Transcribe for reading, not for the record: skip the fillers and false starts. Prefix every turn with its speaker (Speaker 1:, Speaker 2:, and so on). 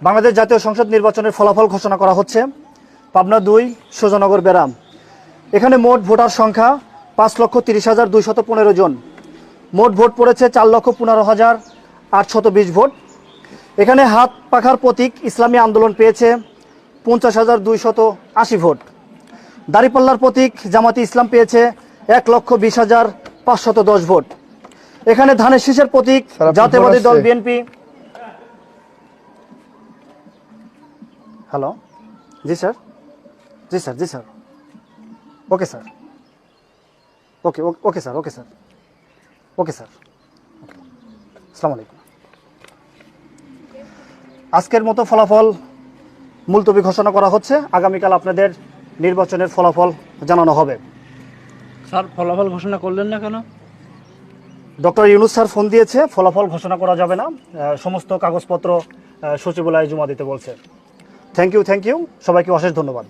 Speaker 1: বাংলাদেশ জাতীয় সংসদ নির্বাচনের ফলাফল ঘোষণা করা হচ্ছে। পাবনা 2 সুজানগর বেরাম। এখানে মোট ভোটার সংখ্যা 5,30,215 জন। মোট ভোট পড়েছে 4,15,820 ভোট। এখানে হাত পাখার প্রতীক ইসলামী আন্দোলন পেয়েছে 50,280 ভোট। দাঁড়িপাল্লার প্রতীক জামাতি ইসলাম পেয়েছে 1,20,510 ভোট। এখানে ধানের শীষের প্রতীক জাতীয়বাদী দল বিএনপি। হ্যালো, জি স্যার, জি স্যার, জি sir, okay sir, okay okay sir, okay sir, okay sir, আসসালামু আলাইকুম। আজকের মতো ফলাফল মুলতবি ঘোষণা করা হচ্ছে। আগামীকাল আপনাদের নির্বাচনের ফলাফল জানানো হবে।
Speaker 2: স্যার ফলাফল ঘোষণা করলেন না কেন?
Speaker 1: ডক্টর ইউনূস স্যার ফোন দিয়েছে, ফলাফল ঘোষণা করা যাবে না, সমস্ত কাগজপত্র সচিবালয়ে জমা দিতে বলছে। থ্যাংক ইউ, সবাইকে অশেষ ধন্যবাদ।